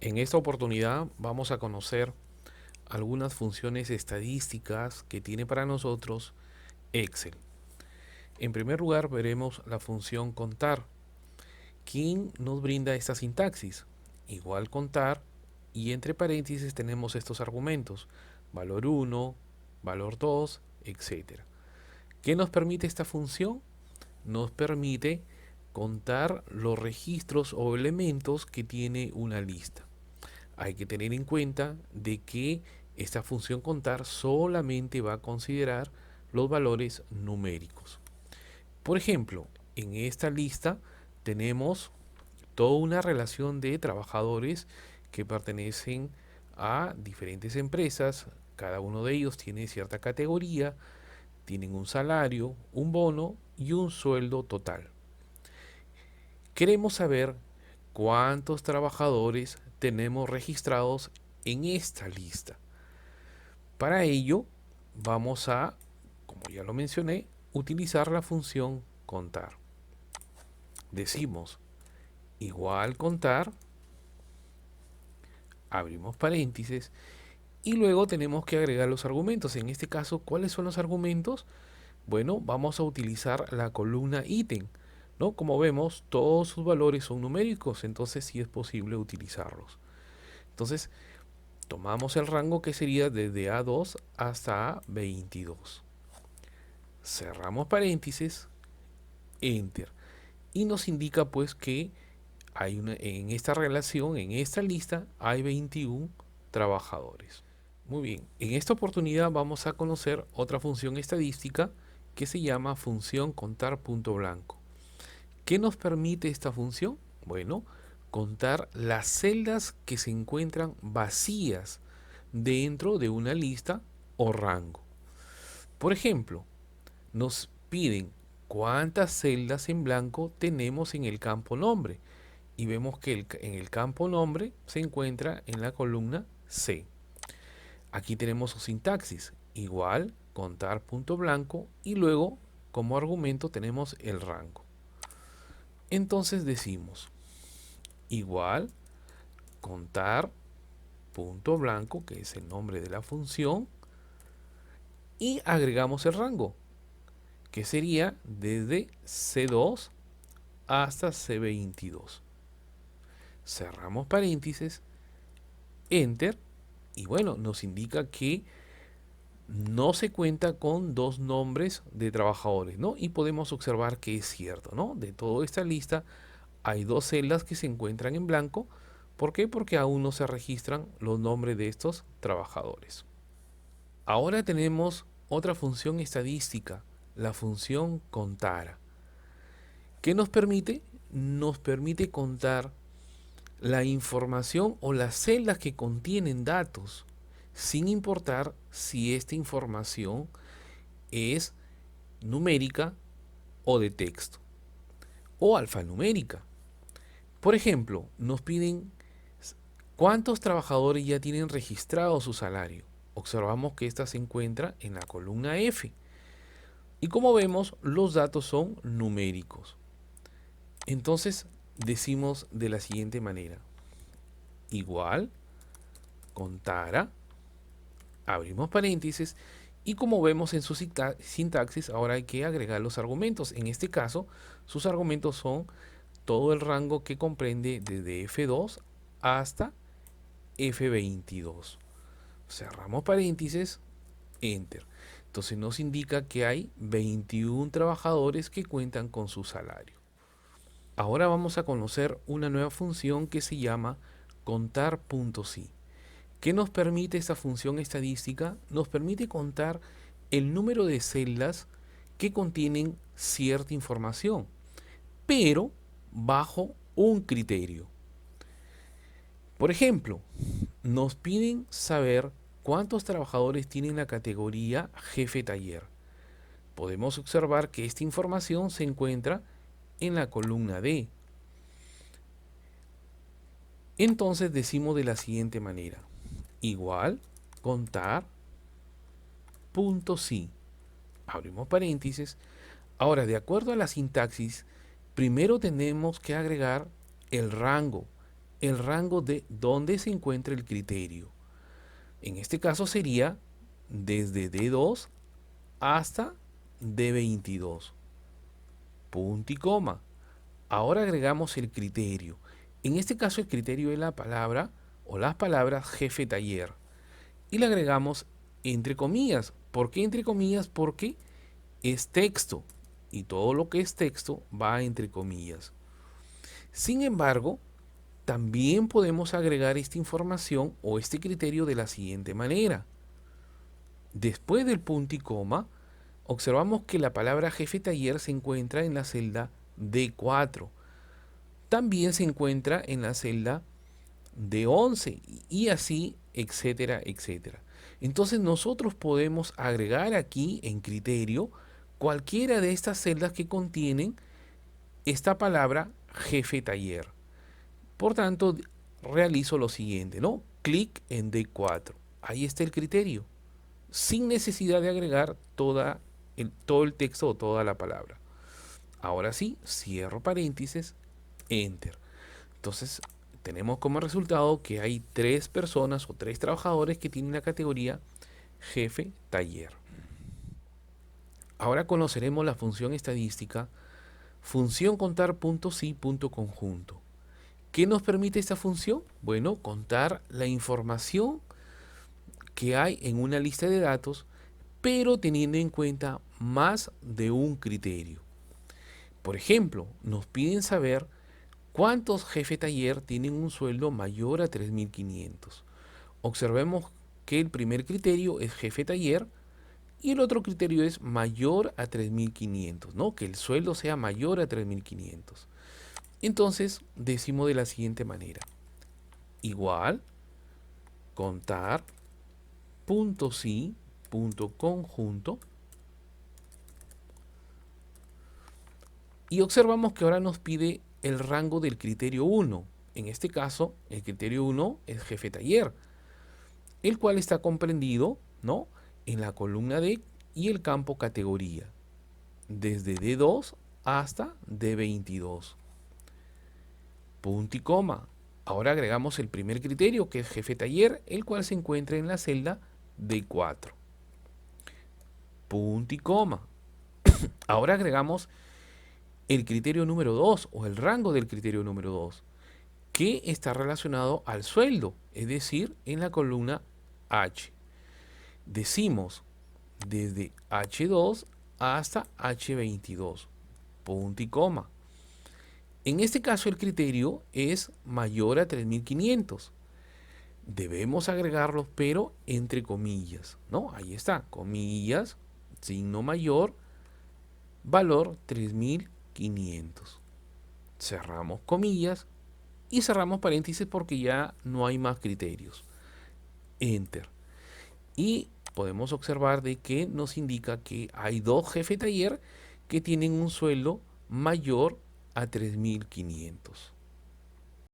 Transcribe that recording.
En esta oportunidad vamos a conocer algunas funciones estadísticas que tiene para nosotros Excel. En primer lugar veremos la función contar. ¿Quién nos brinda esta sintaxis? Igual contar y entre paréntesis tenemos estos argumentos. Valor 1, valor 2, etc. ¿Qué nos permite esta función? Nos permite contar los registros o elementos que tiene una lista. Hay que tener en cuenta de que esta función contar solamente va a considerar los valores numéricos. Por ejemplo, en esta lista tenemos toda una relación de trabajadores que pertenecen a diferentes empresas. Cada uno de ellos tiene cierta categoría, tienen un salario, un bono y un sueldo total. Queremos saber cuántos trabajadores tenemos registrados en esta lista. Para ello, vamos a, como ya lo mencioné, utilizar la función contar. Decimos igual contar, abrimos paréntesis y luego tenemos que agregar los argumentos. En este caso, ¿cuáles son los argumentos? Bueno, vamos a utilizar la columna ítem, ¿no? Como vemos, todos sus valores son numéricos, entonces sí es posible utilizarlos. Entonces, tomamos el rango que sería desde A2 hasta A22. Cerramos paréntesis, enter. Y nos indica pues que en esta relación, en esta lista, hay 21 trabajadores. Muy bien, en esta oportunidad vamos a conocer otra función estadística que se llama función contar punto blanco. ¿Qué nos permite esta función? Bueno, contar las celdas que se encuentran vacías dentro de una lista o rango. Por ejemplo, nos piden cuántas celdas en blanco tenemos en el campo nombre y vemos que en el campo nombre se encuentra en la columna C. Aquí tenemos su sintaxis, igual contar punto blanco y luego como argumento tenemos el rango. Entonces decimos igual contar punto blanco, que es el nombre de la función, y agregamos el rango, que sería desde C2 hasta C22. Cerramos paréntesis, enter, y bueno, nos indica que no se cuenta con dos nombres de trabajadores, ¿no? Y podemos observar que es cierto, ¿no? De toda esta lista hay dos celdas que se encuentran en blanco. ¿Por qué? Porque aún no se registran los nombres de estos trabajadores. Ahora tenemos otra función estadística, la función contar. ¿Qué nos permite? Nos permite contar la información o las celdas que contienen datos, sin importar si esta información es numérica o de texto o alfanumérica. Por ejemplo, nos piden cuántos trabajadores ya tienen registrado su salario. Observamos que esta se encuentra en la columna F. Y como vemos, los datos son numéricos. Entonces decimos de la siguiente manera. Igual, contara, abrimos paréntesis, y como vemos en su sintaxis, ahora hay que agregar los argumentos. En este caso, sus argumentos son todo el rango que comprende desde F2 hasta F22. Cerramos paréntesis, enter. Entonces nos indica que hay 21 trabajadores que cuentan con su salario. Ahora vamos a conocer una nueva función que se llama contar.si. ¿Qué nos permite esta función estadística? Nos permite contar el número de celdas que contienen cierta información, pero bajo un criterio. Por ejemplo, nos piden saber cuántos trabajadores tienen la categoría jefe taller. Podemos observar que esta información se encuentra en la columna D. Entonces decimos de la siguiente manera. Igual contar punto si. Abrimos paréntesis. Ahora, de acuerdo a la sintaxis, primero tenemos que agregar el rango, el rango de dónde se encuentra el criterio. En este caso sería desde D2 hasta D22. Punto y coma. Ahora agregamos el criterio. En este caso el criterio es la palabra o las palabras jefe taller. Y le agregamos entre comillas. ¿Por qué entre comillas? Porque es texto. Y todo lo que es texto va entre comillas. Sin embargo, también podemos agregar esta información o este criterio de la siguiente manera. Después del punto y coma, observamos que la palabra jefe taller se encuentra en la celda D4. También se encuentra en la celda D11 y así, etcétera, etcétera. Entonces nosotros podemos agregar aquí en criterio cualquiera de estas celdas que contienen esta palabra jefe taller. Por tanto, realizo lo siguiente, ¿no? Clic en D4. Ahí está el criterio, sin necesidad de agregar todo el texto o toda la palabra. Ahora sí, cierro paréntesis, enter. Entonces, tenemos como resultado que hay 3 personas o 3 trabajadores que tienen la categoría jefe taller. Ahora conoceremos la función estadística, función contar punto sí punto conjunto. ¿Qué nos permite esta función? Bueno, contar la información que hay en una lista de datos, pero teniendo en cuenta más de un criterio. Por ejemplo, nos piden saber cuántos jefe taller tienen un sueldo mayor a 3.500. Observemos que el primer criterio es jefe taller y el otro criterio es mayor a 3.500, ¿no? Que el sueldo sea mayor a 3.500. Entonces decimos de la siguiente manera: igual contar punto sí punto conjunto, y observamos que ahora nos pide el rango del criterio 1. En este caso, el criterio 1 es jefe taller, el cual está comprendido, ¿no?, en la columna D y el campo categoría, desde D2 hasta D22. Punto y coma. Ahora agregamos el primer criterio, que es jefe taller, el cual se encuentra en la celda D4. Punto y coma. Ahora agregamos el criterio número 2 o el rango del criterio número 2, que está relacionado al sueldo, es decir, en la columna H. Decimos desde H2 hasta H22. Punto y coma. En este caso el criterio es mayor a 3.500. Debemos agregarlos, pero entre comillas, ¿no? Ahí está, comillas, signo mayor, valor 3.500. Cerramos comillas y cerramos paréntesis porque ya no hay más criterios. Enter. Y podemos observar de que nos indica que hay 2 jefes taller que tienen un sueldo mayor a 3.500.